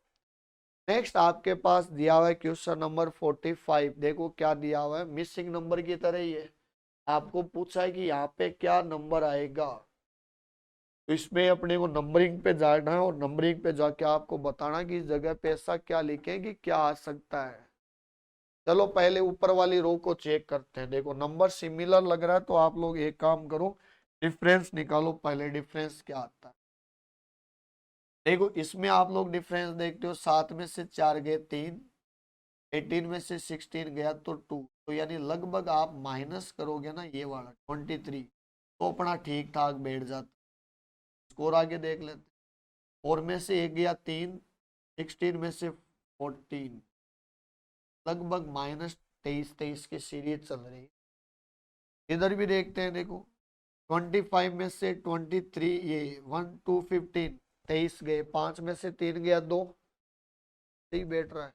नेक्स्ट आपके पास दिया हुआ है क्वेश्चन नंबर 45। देखो क्या दिया हुआ है, मिसिंग नंबर की तरह ही है, आपको पूछा है कि यहाँ पे क्या नंबर आएगा। तो इसमें अपने को नंबरिंग पे जाना है और नंबरिंग पे जाके आपको बताना कि इस जगह पे ऐसा क्या लिखें कि क्या आ सकता है। चलो पहले ऊपर वाली रो को चेक करते हैं। देखो नंबर सिमिलर लग रहा है तो आप लोग एक काम करो, डिफरेंस निकालो पहले, डिफरेंस क्या आता है। देखो इसमें आप लोग डिफरेंस देखते हो, 7 में से 4 गए 3, 18 में से 16 गया तो 2, तो यानी लगभग आप माइनस करोगे ना ये वाला 23, तो अपना ठीक ठाक बैठ जाता। स्कोर आगे देख लेते, 4 में से 1 गया 3, 16 में से 14, लगभग -23 की सीरीज चल रही है। इधर भी देखते हैं, देखो 25 में से 23, ये 1 2 15, 23 गए, 5 में से 3 गया 2, सही बैठ रहा है।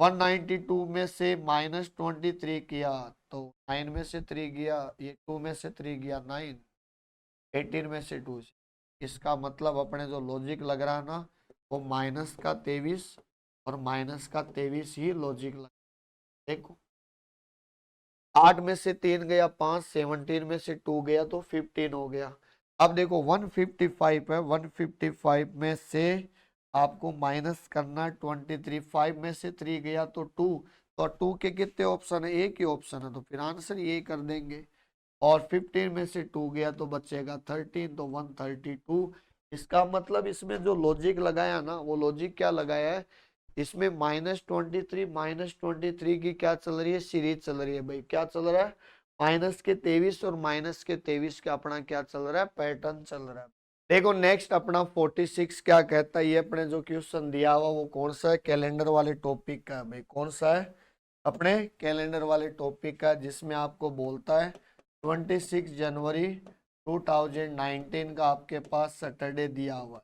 192 में से -23 किया तो 9 में से 3 गया, ये 2 में से 3 गया 9, 18 में से 2, इसका मतलब अपने जो लॉजिक लग रहा है ना वो माइनस का 23 और माइनस का 23 ही लॉजिक लग। देखो 8 में से 3 गया 5, 17 में से 2 गया तो 15 हो गया। अब देखो 155 है, 155 में से आपको माइनस करना 23, 5 में से 3 गया तो 2, तो 2 के कितने ऑप्शन है, एक ही ऑप्शन है, तो फिर आंसर ये कर देंगे। और 15 में से 2 गया तो बचेगा 13, तो 132। इसका मतलब इसमें जो लॉजिक लगाया ना वो लॉजिक क्या लगाया है, इसमें -23 की क्या चल रही है, सीरीज चल रही है भाई। क्या चल रहा है, माइनस के 23 और माइनस के 23 का अपना क्या चल रहा है, पैटर्न चल रहा है। देखो नेक्स्ट अपना 46 क्या कहता है, ये अपने जो क्वेश्चन दिया हुआ वो कौन सा है, कैलेंडर वाले टॉपिक का है भाई। कौन सा है, अपने कैलेंडर वाले टॉपिक का, जिसमें आपको बोलता है 26 जनवरी 2019 का आपके पास सैटरडे दिया हुआ है,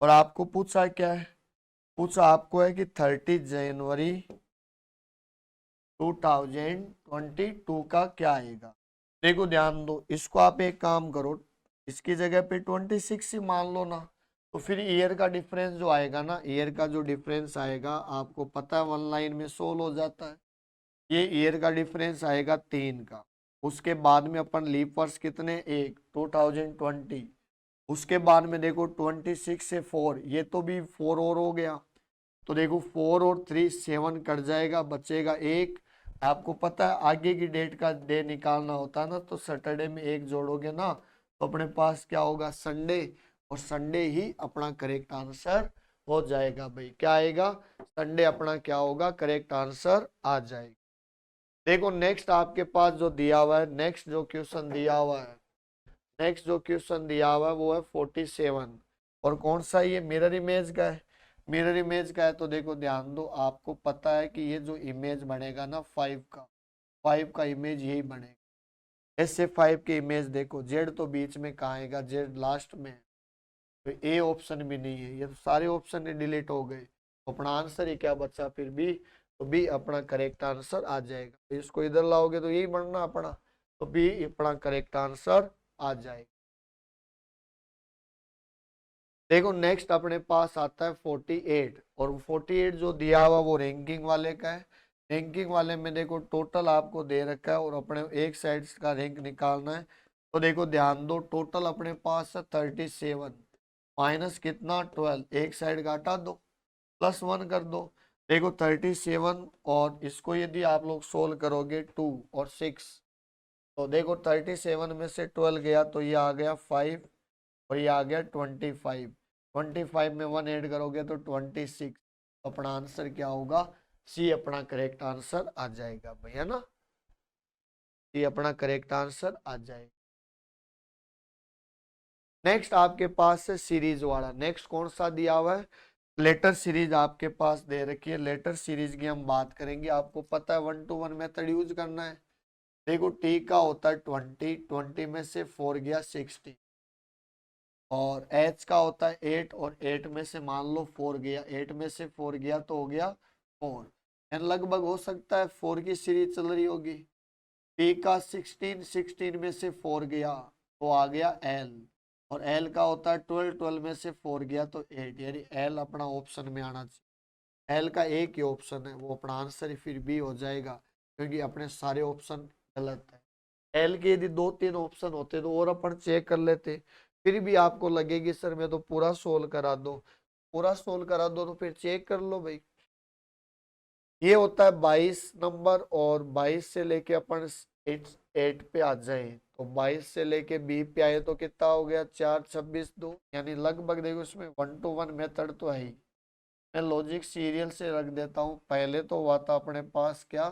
और आपको पूछा क्या है, पूछा आपको है कि 30 जनवरी 2022 का क्या आएगा। देखो ध्यान दो, इसको आप एक काम करो, इसकी जगह पे 26 ही मान लो ना, तो फिर ईयर का डिफरेंस जो आएगा ना, ईयर का जो डिफरेंस आएगा आपको पता है 1 लाइन में सोल्व हो जाता है। ये ईयर का डिफरेंस आएगा 3 का। उसके बाद में अपन लीप वर्ष कितने, 1, 2020। उसके बाद में देखो 26 से 4, ये तो भी 4 और हो गया, तो देखो 4 और 3 7 कट जाएगा, बचेगा 1। आपको पता है आगे की डेट का डे निकालना होता है ना, तो सैटरडे में 1 जोड़ोगे ना तो अपने पास क्या होगा, संडे, और संडे ही अपना करेक्ट आंसर हो जाएगा भाई। क्या आएगा, संडे अपना क्या होगा, करेक्ट आंसर आ जाएगा। देखो नेक्स्ट आपके पास जो दिया हुआ है, नेक्स्ट जो क्वेश्चन दिया हुआ है, नेक्स्ट जो क्वेश्चन दिया हुआ है वो है 47, और कौन सा, ये मिरर इमेज का है। मिरर इमेज का है तो देखो ध्यान दो, आपको पता है कि ये जो इमेज बनेगा ना 5 का इमेज यही बनेगा। ऐसे 5 की इमेज देखो, जेड तो बीच में कहाँ आएगा, जेड लास्ट में है, तो ए ऑप्शन भी नहीं है, ये तो सारे ऑप्शन डिलीट हो गए, तो अपना आंसर ही क्या बचा फिर बी, तो बी अपना करेक्ट आंसर आ जाएगा। तो इसको इधर लाओगे तो यही बनना अपना, तो बी अपना करेक्ट आंसर आ जाएगा। देखो नेक्स्ट अपने पास आता है 48, और 48 जो दिया हुआ वो रैंकिंग वाले का है। रैंकिंग वाले में देखो टोटल आपको दे रखा है और अपने एक साइड का रैंक निकालना है। तो देखो ध्यान दो, टोटल अपने पास है 37, माइनस कितना 12, एक साइड घटा दो, +1 कर दो। देखो 37 और इसको यदि आप लोग सोल्व करोगे 2 और 6, तो देखो 37 में से 12 गया तो ये आ गया 5 और ये आ गया 25। 25 में 1 ऐड करोगे तो 26। अपना आंसर क्या होगा? सी अपना करेक्ट आंसर आ जाएगा भैया ना, सी अपना करेक्ट आंसर आ जाएगा। नेक्स्ट आपके पास है सीरीज वाला। नेक्स्ट कौन सा दिया हुआ है? लेटर सीरीज आपके पास दे रखी है। लेटर सीरीज की हम बात करेंगे। आपको पता है 1 to 1 मेथड यूज करना है। देखो टी का होता है 20, 20 में से 4 गया 60, और एच का होता है 8 और 8 में से मान लो 4 गया, 8 में से 4 गया तो हो गया 4। यानी लगभग हो सकता है 4 की सीरीज चल रही होगी। पी का 16, 16 में से 4 गया तो आ गया एल, और एल का होता है 12, 12 में से 4 गया तो 8, यानी एल अपना ऑप्शन में आना चाहिए। एल का एक ही ऑप्शन है, वो अपना आंसर फिर भी हो जाएगा, क्योंकि अपने सारे ऑप्शन गलत है। एल के यदि 2-3 ऑप्शन होते तो और अपन चेक कर लेते। फिर भी आपको लगेगी सर मैं तो पूरा सोल्व करा दो, पूरा सोल्व करा दो तो फिर चेक कर लो भाई। ये होता है 22 नंबर, और 22 से लेके अपन 8 पे आ जाए तो 22 से लेके बी पे आए तो कितना हो गया 4, 26, 2, यानी लगभग देखो इसमें 1 to 1 मेथड तो है ही। मैं लॉजिक सीरियल से रख देता हूँ। पहले तो हुआ था अपने पास क्या,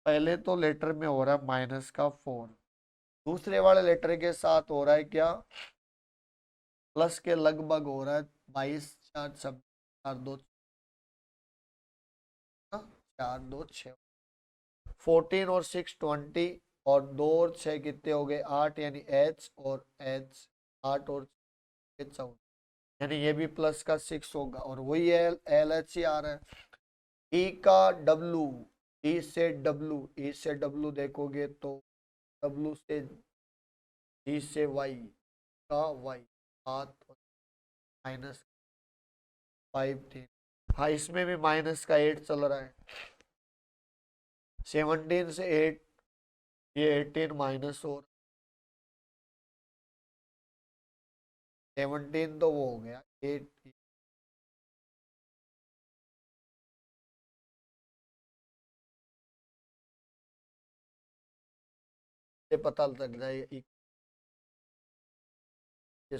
पहले तो लेटर में हो रहा है -4, दूसरे वाले लेटर के साथ हो रहा है क्या, प्लस के लगभग हो रहा है 22, 4, 26, 4, 2, 4, 2, 6, 14 और 6 20, और 2 और 6 कितने हो गए 8, यानी एच और एच 8 और 14, यानी ये भी प्लस का 6 होगा, और वही एल एच ही आ रहा है। ई का डब्लू, ई से डब्लू देखोगे तो डब्लू से ई से वाई का वाई 7 -5 3। हाँ इसमें भी माइनस का 8 चल रहा है। 17 से 8, ये 18 माइनस, और 17 तो वो हो गया 8, से पता लग जाए 21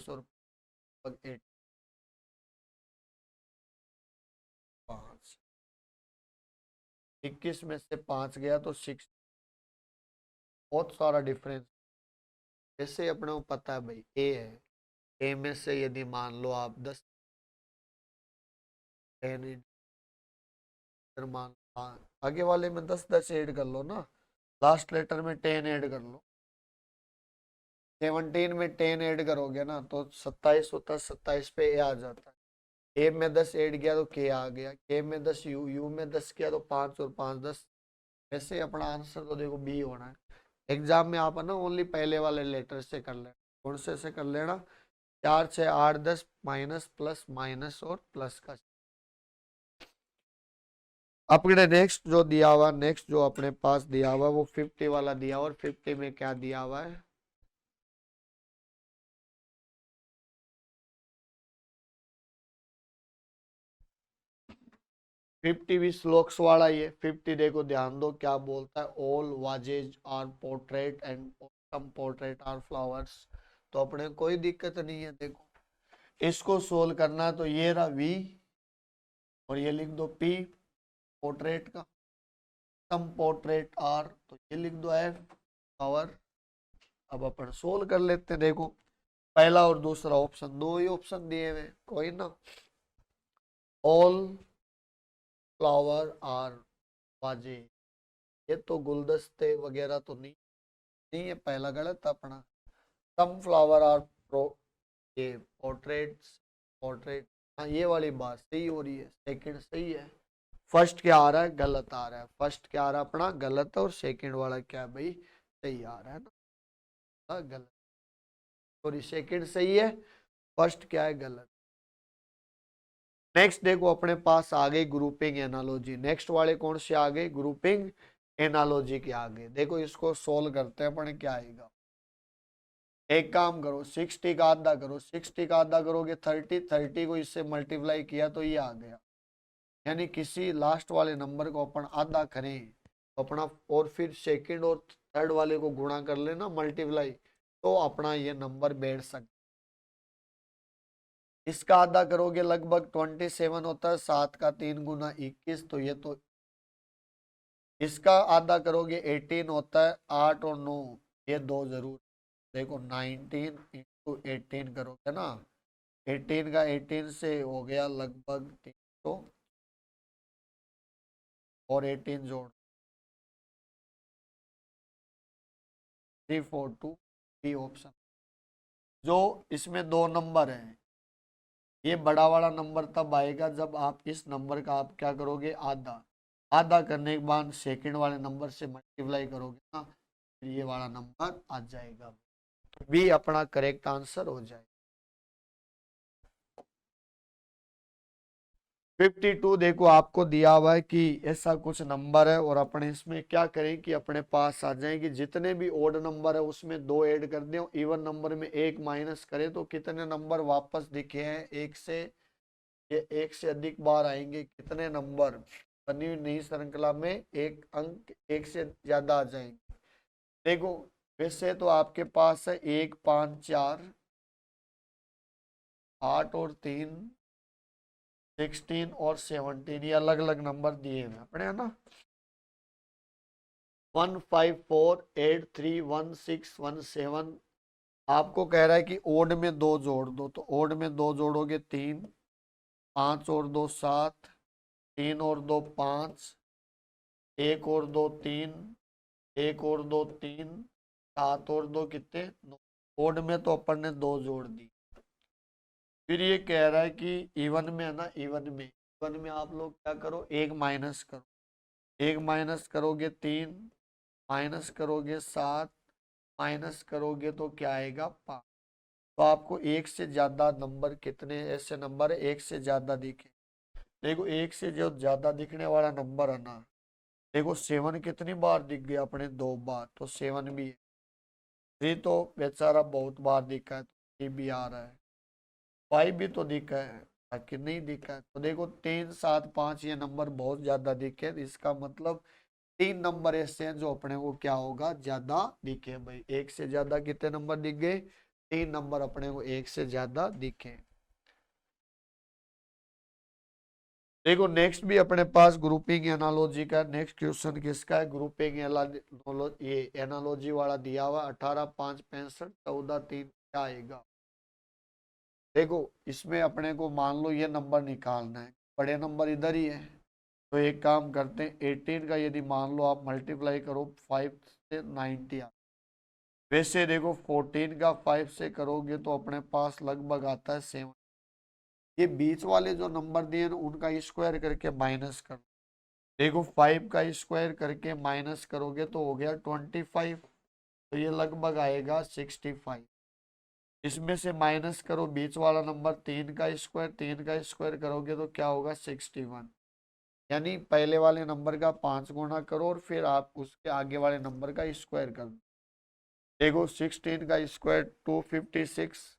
और 8, 5, 21 में से 5 गया तो 6, बहुत सारा डिफरेंस। जैसे अपने को पता है भाई ए है, ए में से यदि मान लो आप 10 10 मान, हाँ आगे वाले में 10 10 ऐड कर लो ना, लास्ट लेटर में 10 ऐड कर लो। 17 में 10 ऐड करोगे ना तो 27 होता है, 27 पे ए आ जाता है। ए में 10 ऐड किया तो के आ गया, के में 10 यू, यू में 10 किया तो 5 और 5 10। वैसे अपना आंसर तो देखो बी होना है। एग्जाम में आप है ना ओनली पहले वाले लेटर से कर लेना। कौन से कर लेना? 4 6 8 10 माइनस प्लस माइनस और प्लस का। अपने नेक्स्ट जो दिया हुआ, नेक्स्ट जो अपने पास दिया हुआ वो 50 वाला दिया हुआ, और 50 में क्या दिया हुआ है? 50 भी स्लोक्स वाला ही है। 50 देखो ध्यान दो क्या बोलता है, all vases are portrait and some portrait are flowers. तो अपने कोई दिक्कत नहीं है। देखो इसको सोल्व करना है तो ये रहा वी, और ये लिख दो पी पोर्ट्रेट का, सम पोर्ट्रेट आर तो ये लिख दो एफ फ्लावर। अब अपन सोल्व कर लेते हैं। देखो पहला और दूसरा ऑप्शन, दो ही ऑप्शन दिए हुए, कोई ना। ऑल फ्लावर आर वाजे, ये तो गुलदस्ते वगैरह तो नहीं, नहीं है, पहला गलत अपना। सम फ्लावर आर प्रो, ये पोर्ट्रेट्स, पोर्ट्रेट, हाँ ये वाली बात सही हो रही है, सेकंड सही है। फर्स्ट क्या आ रहा है? गलत आ रहा है। फर्स्ट क्या आ रहा है अपना? गलत है, और सेकंड वाला क्या है भाई? सही आ रहा है ना। हाँ, गलत, सॉरी सेकंड सही है, फर्स्ट क्या है? गलत। नेक्स्ट देखो अपने पास आ गई ग्रुपिंग एनालॉजी। नेक्स्ट वाले कौन से आ गए? ग्रुपिंग एनालॉजी के आगे। देखो इसको सोल्व करते हैं अपन, क्या आएगा। एक काम करो, 60 का आधा करो। 60 का आधा करोगे 30, 30 को इससे मल्टीप्लाई किया तो ये आ गया। यानी किसी लास्ट वाले नंबर को अपन आधा करें तो अपना, और फिर सेकंड और थर्ड वाले को गुणा कर लेना मल्टीप्लाई, तो अपना ये नंबर बैठ सकता। इसका आधा करोगे लगभग 27 होता है, 7 का 3 गुना 21, तो ये तो। इसका आधा करोगे 18 होता है, 8 और 9, ये दो जरूर। देखो 19 इंटू 18 करोगे ना, 18 का 18 से हो गया लगभग 300, और 18 जोड़ 342, बी ऑप्शन। जो इसमें दो नंबर है, ये बड़ा वाला नंबर तब आएगा जब आप इस नंबर का आप क्या करोगे, आधा। आधा करने के बाद सेकंड वाले नंबर से मल्टीप्लाई करोगे ना, फिर ये वाला नंबर आ जाएगा। बी अपना करेक्ट आंसर हो जाएगा। 52 देखो आपको दिया हुआ है कि ऐसा कुछ नंबर है, और अपने इसमें क्या करें कि अपने पास आ जाए कि जितने भी ओड नंबर है उसमें दो ऐड कर दें, इवन नंबर में एक माइनस करें, तो कितने नंबर वापस दिखे हैं एक से। ये एक से अधिक बार आएंगे, कितने नंबर बनी हुई नई श्रृंखला में एक अंक एक से ज्यादा आ जाएंगे। देखो वैसे तो आपके पास है 1, 5, 4, 8 और 3, 16 और 17, ये अलग अलग नंबर दिए हुए अपने, है ना। 154831617। आपको कह रहा है कि ओड में दो जोड़ दो, तो ओड में दो जोड़ोगे 3, 5 और 2 7, 3 और 2 5, 1 और 2 3, 1 और 2 3, 7 और 2 कितने 9। ओड में तो अपन ने दो जोड़ दी। फिर ये कह रहा है कि इवन में है ना, इवन में आप लोग क्या करो, एक माइनस करो। एक माइनस करोगे 3, माइनस करोगे 7, माइनस करोगे तो क्या आएगा 5। तो आपको एक से ज्यादा नंबर, कितने ऐसे नंबर है एक से ज्यादा दिखे। देखो एक से जो ज्यादा दिखने वाला नंबर है ना, देखो 7 कितनी बार दिख गया अपने, 2 बार, तो 7 भी है। 3 तो बेचारा बहुत बार दिखा है, तो 3 भी आ रहा है। 5 भी तो दिखा है, बाकी नहीं दिखा है। तो देखो 3, 7, 5 ये नंबर बहुत ज्यादा दिखे, इसका मतलब 3 नंबर ऐसे हैं जो अपने को क्या होगा, ज्यादा दिखे। भाई एक से ज्यादा कितने नंबर दिख गए, 3 नंबर अपने को एक से ज्यादा दिखे। देखो नेक्स्ट भी अपने पास ग्रुपिंग एनालॉजी का नेक्स्ट क्वेश्चन किसका है, ग्रुपिंग ये एनालॉजी वाला दिया हुआ 18, 5, 65, 14, 3 क्या आएगा। देखो इसमें अपने को मान लो ये नंबर निकालना है, बड़े नंबर इधर ही है, तो एक काम करते हैं 18 का यदि मान लो आप मल्टीप्लाई करो 5 से 90 आ। वैसे देखो 14 का 5 से करोगे तो अपने पास लगभग आता है 7। ये बीच वाले जो नंबर दिए ना उनका स्क्वायर करके माइनस कर। देखो 5 का स्क्वायर करके माइनस करोगे तो हो गया 25, तो ये लगभग आएगा 65। इसमें से माइनस करो बीच वाला नंबर 3 का स्क्वायर, 3 का स्क्वायर करोगे तो क्या होगा 61। यानी पहले वाले नंबर का 5 गुना करो और फिर आप उसके आगे वाले नंबर का स्क्वायर कर दो। देखो 16 का स्क्वायर 256,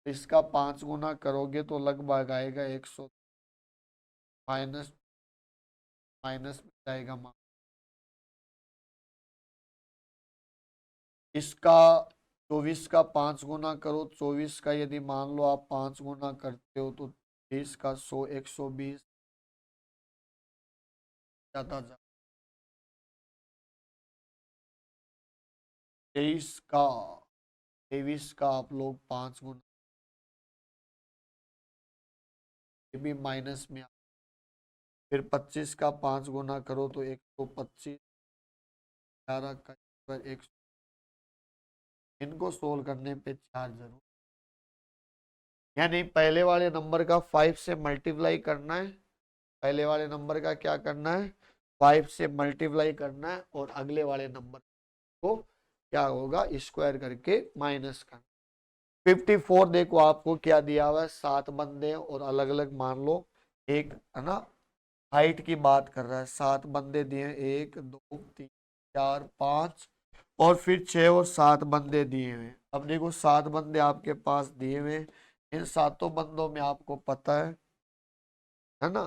इसका 5 गुना करोगे तो लगभग आएगा 100। माइनस माइनस में जाएगा इसका 24 का 5 गुना करो, 24 का यदि मान लो आप 5 गुना करते हो तो 30 का 100, 120 जाता जा। 23 का 23 का आप लोग 5 गुना, ये भी माइनस में फिर 25 का 5 गुना करो तो 125, 11 का 100। इनको सोल्व करने पे 4 जरूर, यानी पहले वाले नंबर का 5 से मल्टीप्लाई करना है। पहले वाले नंबर का क्या करना है, 5 से मल्टीप्लाई करना है, और अगले वाले नंबर को क्या होगा, स्क्वायर करके माइनस करना। 54 देखो आपको क्या दिया हुआ है, 7 बंदे हैं और अलग अलग मान लो, एक है ना हाइट की बात कर रहा है, 7 बंदे दिए हैं, 1 2 3 4 5 और फिर 6 और 7 बंदे दिए हुए हैं। अब देखो 7 बंदे आपके पास दिए हुए हैं, इन सातों बंदों में आपको पता है ना,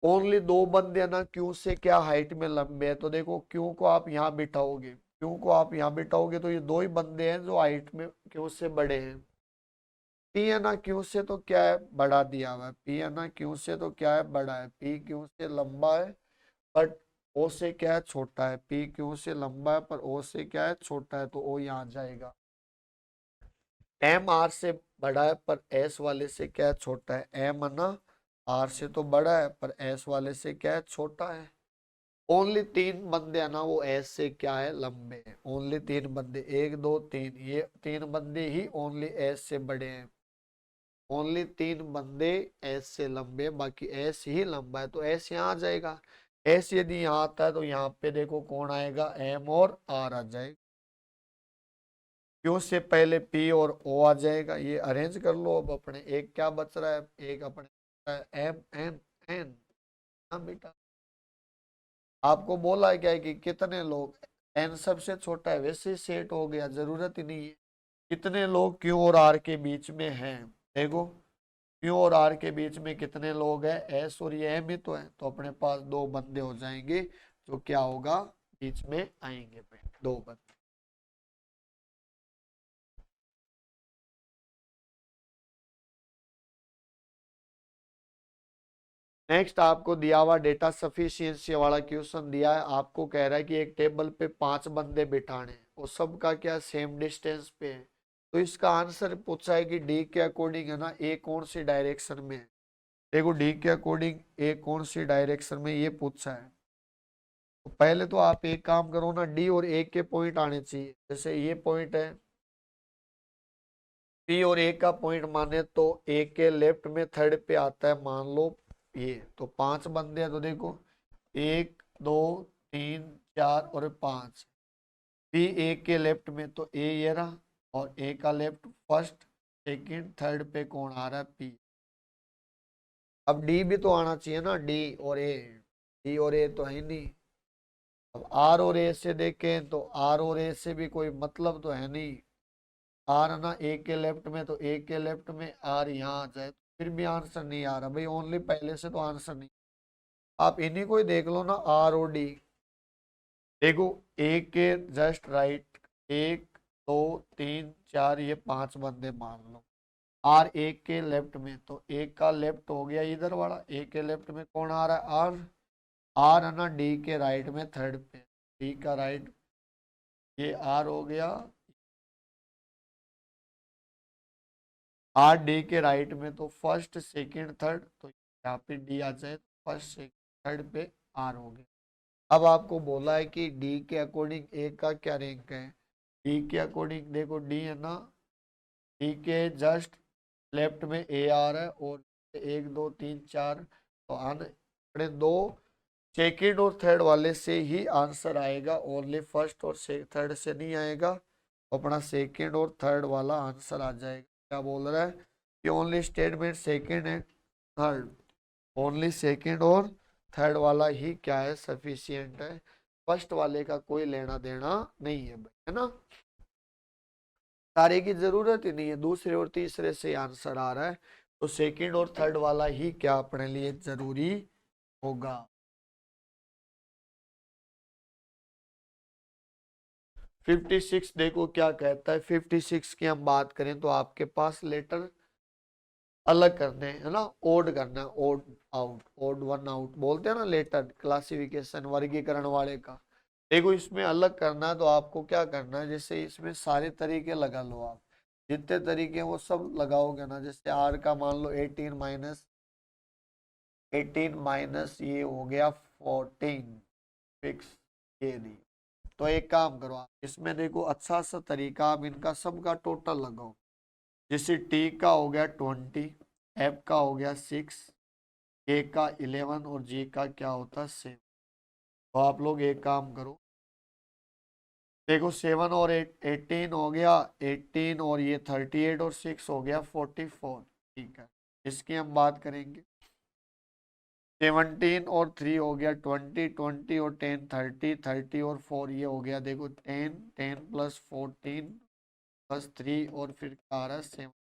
ओनली 2 बंदे ना क्यू से क्या हाइट में लंबे हैं, तो देखो क्यू को आप यहाँ बिठाओगे, क्यू को आप यहाँ बिठाओगे तो ये 2 ही बंदे हैं जो हाइट में क्यू से बड़े हैं। पी है ना क्यू से तो क्या है, बड़ा दिया हुआ है, पी है ना क्यू से तो क्या है, बड़ा है, पी क्यू से लंबा है बट ओ से क्या है, छोटा है, पी क्यू से लंबा है पर ओ से क्या है, छोटा है, तो ओ यहाँ जाएगा। एम आर से बड़ा है पर एस वाले से क्या है, छोटा है, एम है ना आर से तो बड़ा है पर एस वाले से क्या है, छोटा है। ओनली 3 बंदे है ना वो एस से क्या है, लंबे हैं, ओनली 3 बंदे, 1 2 3, ये 3 बंदे ही ओनली एस से बड़े हैं, ओनली 3 बंदे एस से लंबे हैं, बाकी एस ही लंबा है, तो एस यहाँ आ जाएगा। एस यदि यहाँ आता है तो यहाँ पे देखो कौन आएगा, एम और आर आ जाएगा, क्यू से पहले पी और ओ आ जाएगा, ये अरेंज कर लो। अब अपने एक क्या बच रहा है, एक अपने एम एन एन। हाँ बेटा, आपको बोला है क्या है कि कितने लोग, एन सबसे छोटा है, वैसे ही सेट हो गया, जरूरत ही नहीं है कितने लोग क्यू और आर के बीच में हैं। देखो क्यू और आर के बीच में कितने लोग हैं, एस और ये एम ही तो है, तो अपने पास 2 बंदे हो जाएंगे, जो क्या होगा, बीच में आएंगे भाई 2 बंदे। नेक्स्ट आपको दिया हुआ डेटा सफिशियंसी वाला क्वेश्चन दिया है, आपको कह रहा है कि एक टेबल पे 5 बंदे बिठाने हैं और सबका क्या सेम डिस्टेंस पे है, तो इसका आंसर पूछा है कि डी के अकॉर्डिंग है ना ए कौन सी डायरेक्शन में है। देखो डी के अकॉर्डिंग ए कौन सी डायरेक्शन में ये पूछा है, तो पहले तो आप एक काम करो ना, डी और ए के पॉइंट आने चाहिए, जैसे ये पॉइंट है, पी और ए का पॉइंट माने तो ए के लेफ्ट में थर्ड पे आता है, मान लो ये, तो 5 बंदे हैं, तो देखो 1 2 3 4 और 5, पी ए के लेफ्ट में तो ए ये रहा, और ए का लेफ्ट फर्स्ट सेकंड थर्ड पे कौन आ रहा है, पी। अब डी भी तो आना चाहिए ना, डी और ए तो है नहीं। अब आर और ए से देखें तो आर और ए से भी कोई मतलब तो है नहीं, आर है ना ए के लेफ्ट में, तो ए के लेफ्ट में आर यहाँ आ जाए, तो फिर भी आंसर नहीं आ रहा भाई, ओनली पहले से तो आंसर नहीं। आप इन्हीं को ही देख लो ना, आर और डी, देखो ए के जस्ट राइट 1 2 3 4 ये 5 बंदे मान लो, आर ए के लेफ्ट में, तो ए का लेफ्ट हो गया इधर वाला, ए के लेफ्ट में कौन आ रहा है, आर, आर है ना डी के राइट में थर्ड पे, डी का राइट ये आर हो गया, आर डी के राइट में तो फर्स्ट सेकंड थर्ड, तो यहाँ पे डी आ जाए, फर्स्ट सेकंड थर्ड पे आर हो गया। अब आपको बोला है कि डी के अकॉर्डिंग ए का क्या रैंक है, डी के अकॉर्डिंग देखो डी है ना, डी के जस्ट लेफ्ट में ए आ रहा है, और 1 2 3 4, तो आने दो, सेकंड और थर्ड वाले से ही आंसर आएगा, ओनली फर्स्ट और थर्ड से नहीं आएगा, तो अपना सेकंड और थर्ड वाला आंसर आ जाएगा। क्या बोल रहा है कि only statement second and third, only second और थर्ड वाला ही क्या है, सफिशियंट है, फर्स्ट वाले का कोई लेना देना नहीं है भाई, है ना, सारे की जरूरत ही नहीं है, दूसरे और तीसरे से आंसर आ रहा है, तो सेकंड और थर्ड वाला ही क्या अपने लिए जरूरी होगा। 56 देखो क्या कहता है, 56 की हम बात करें तो आपके पास लेटर अलग करने हैं, है ना, ओड करना है, odd out, odd one out बोलते हैं ना, लेटर क्लासिफिकेशन वर्गीकरण वाले का। देखो इसमें अलग करना है तो आपको क्या करना है, जैसे इसमें सारे तरीके लगा लो आप, जितने तरीके हैं वो सब लगाओगे ना, जैसे आर का मान लो 18 माइनस ये हो गया 14, फिक्स ये नहीं, तो एक काम करो आप इसमें देखो अच्छा सा तरीका, आप इनका सबका टोटल लगाओ, जैसे टी का हो गया 20, एफ का हो गया 6, ए का 11 और जी का क्या होता है 7। तो आप लोग एक काम करो, देखो 7 और 18 हो गया, 18 और ये 38 और 6 हो गया 44। ठीक है, इसकी हम बात करेंगे। 17 और 3 हो गया 20, 20 और 10 30, 30 और 4 ये हो गया देखो 10, 10 प्लस 14 प्लस 3 और फिर क्या आ रहा है 7।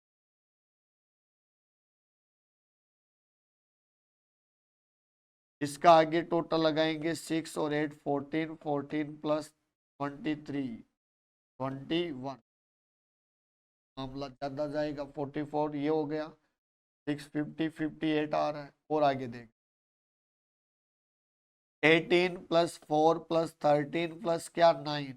इसका आगे टोटल लगाएंगे 6 और 8 14, 14 प्लस 23 21। मामला ज्यादा जाएगा 44 ये हो गया 650 58 आ रहा है। और आगे देख 18 प्लस 4 प्लस 13 प्लस क्या 9,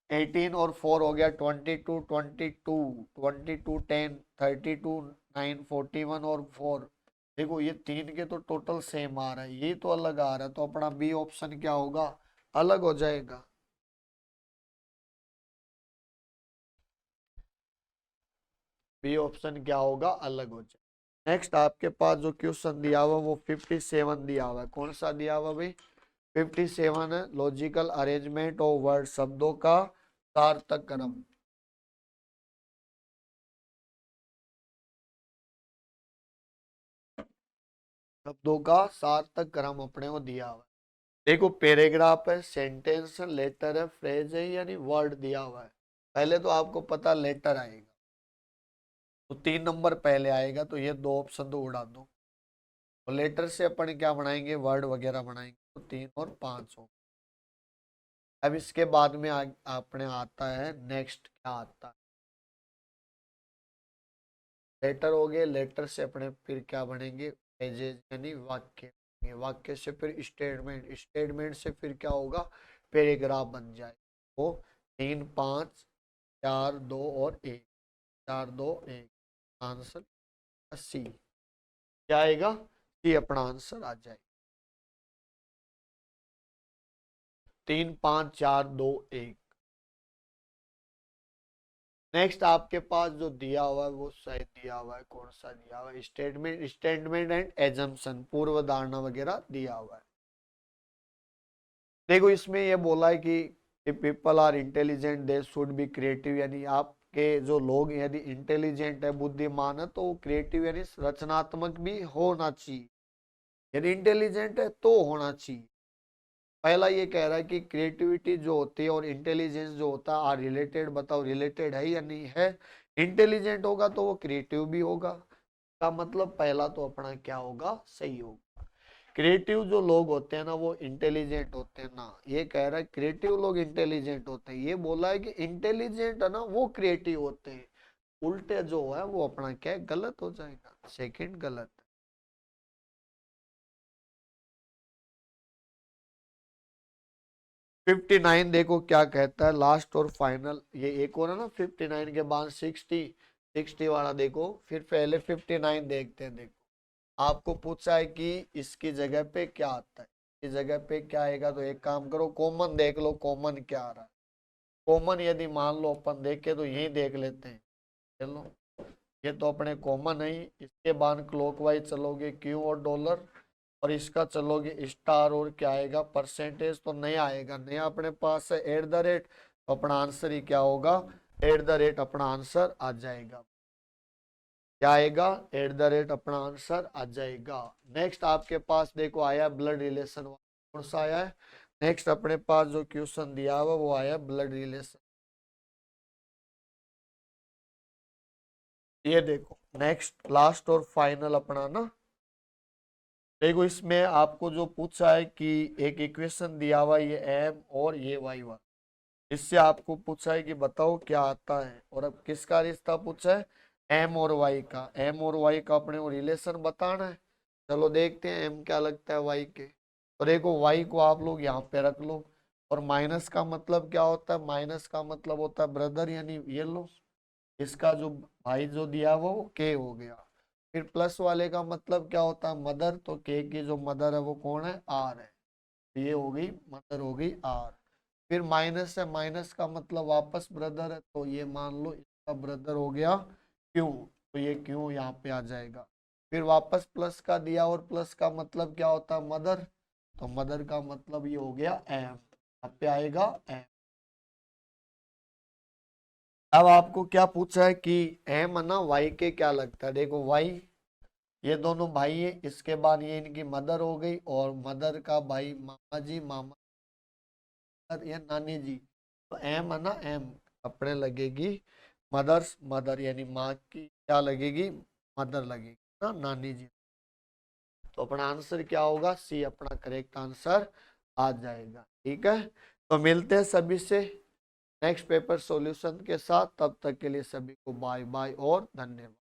18 और 4 हो गया 22, 22 22 10 32 9 41 और 4। देखो ये तीन के तो टोटल सेम आ रहा है, ये तो अलग आ रहा है, तो अपना बी ऑप्शन क्या होगा, अलग हो जाएगा। बी ऑप्शन क्या होगा, अलग हो जाएगा। नेक्स्ट आपके पास जो क्वेश्चन दिया हुआ वो 57 दिया हुआ है। कौन सा दिया हुआ भाई, 57 है। लॉजिकल अरेंजमेंट ऑफ वर्ड, शब्दों का सार्थक क्रम। शब्दों का सार्थक क्रम अपने को दिया हुआ है। देखो पैराग्राफ है, सेंटेंस है, लेटर है, फ्रेज है, यानी वर्ड दिया हुआ है। पहले तो आपको पता लेटर आएगा, तो 3 नंबर पहले आएगा, तो ये 2 ऑप्शन तो उड़ा दो। और लेटर से अपन क्या बनाएंगे, वर्ड वगैरह बनाएंगे, तो 3 और 5 हो। अब इसके बाद में अपने आता है नेक्स्ट, क्या आता है, लेटर हो गए। लेटर से अपने फिर क्या बनेंगे, फ्रेजेज यानी वाक्य। वाक्य से फिर स्टेटमेंट, स्टेटमेंट से फिर क्या होगा, पैराग्राफ बन जाए। तो 3 5 4 2 और 1, 4 2 1, आंसर सी क्या आएगा, सी अपना आंसर आ जाए। 3 5 4 2 1। नेक्स्ट आपके पास जो दिया हुआ है वो शायद दिया हुआ है, कौन सा दिया हुआ है, स्टेटमेंट, स्टेटमेंट एंड एजम्पशन, पूर्व धारणा वगैरह दिया हुआ है। देखो इसमें ये बोला है कि people are intelligent they should be creative, यानी आपके जो लोग यदि इंटेलिजेंट है, बुद्धिमान है, तो क्रिएटिव यानी रचनात्मक भी होना चाहिए। यदि इंटेलिजेंट है तो होना चाहिए। पहला ये कह रहा है कि क्रिएटिविटी जो होती है और इंटेलिजेंस जो होता है आर रिलेटेड, बताओ रिलेटेड है या नहीं है। इंटेलिजेंट होगा तो वो क्रिएटिव भी होगा, का मतलब पहला तो अपना क्या होगा, सही होगा। क्रिएटिव जो लोग होते हैं ना वो इंटेलिजेंट होते हैं ना, ये कह रहा है क्रिएटिव लोग इंटेलिजेंट होते हैं, ये बोला है कि इंटेलिजेंट है ना वो क्रिएटिव होते हैं। उल्टे जो है वो अपना क्या है, गलत हो जाएगा, सेकंड गलत। 59 देखो क्या कहता है, लास्ट और फाइनल, ये एक और है ना 59 के बाद 60, 60 वाला देखो, फिर पहले 59 देखते हैं। देखो आपको पूछा है कि इसकी जगह पे क्या आता है, इस जगह पे क्या आएगा, तो एक काम करो कॉमन देख लो, कॉमन क्या आ रहा है। कॉमन यदि मान लो अपन देखे तो यही देख लेते हैं। चलो ये तो अपने कॉमन है ही। इसके बाद क्लॉकवाइज चलोगे, क्यू और डॉलर, और इसका चलोगे स्टार, और क्या आएगा, परसेंटेज तो नहीं आएगा, नया अपने पास है एट द रेट, तो अपना आंसर ही क्या होगा, एट द रेट अपना आंसर आ जाएगा। क्या आएगा, एट द रेट अपना आंसर आ जाएगा। नेक्स्ट आपके पास देखो आया ब्लड रिलेशन, कौन सा आया है, नेक्स्ट अपने पास जो क्वेश्चन दिया हुआ वो आया ब्लड रिलेशन। ये देखो नेक्स्ट लास्ट और फाइनल अपना ना, देखो इसमें आपको जो पूछा है कि एक इक्वेशन दिया हुआ ये एम और ये वाई वन, इससे आपको पूछा है कि बताओ क्या आता है, और अब किसका रिश्ता पूछा है, एम और वाई का। एम और वाई का अपने को रिलेशन बताना है। चलो देखते हैं एम क्या लगता है वाई के। तो देखो वाई को आप लोग यहाँ पे रख लो, और माइनस का मतलब क्या होता है, माइनस का मतलब होता है ब्रदर, यानी ये लो, इसका जो भाई जो दिया वो के हो गया। फिर प्लस वाले का मतलब क्या होता है, मदर, तो के की जो मदर है वो कौन है, आर है, तो ये हो गई मदर, हो गई आर। फिर माइनस है, माइनस का मतलब वापस ब्रदर है, तो ये मान लो इसका ब्रदर हो गया क्यू, तो ये क्यू यहाँ पे आ जाएगा। फिर वापस प्लस का दिया, और प्लस का मतलब क्या होता है, मदर, तो मदर का मतलब ये हो गया एम। यहाँ पे आएगा एम। अब आपको क्या पूछा है कि एम है ना वाई के क्या लगता है। देखो वाई, ये दोनों भाई है, इसके बाद ये इनकी मदर हो गई, और मदर का भाई मामा जी, मामा या नानी जी। तो एम है ना एम, अपने लगेगी मदर्स मदर, यानी माँ की क्या लगेगी, मदर लगेगी ना, नानी जी। तो अपना आंसर क्या होगा, सी अपना करेक्ट आंसर आ जाएगा। ठीक है, तो मिलते हैं सभी से नेक्स्ट पेपर सॉल्यूशन के साथ। तब तक के लिए सभी को बाय बाय और धन्यवाद।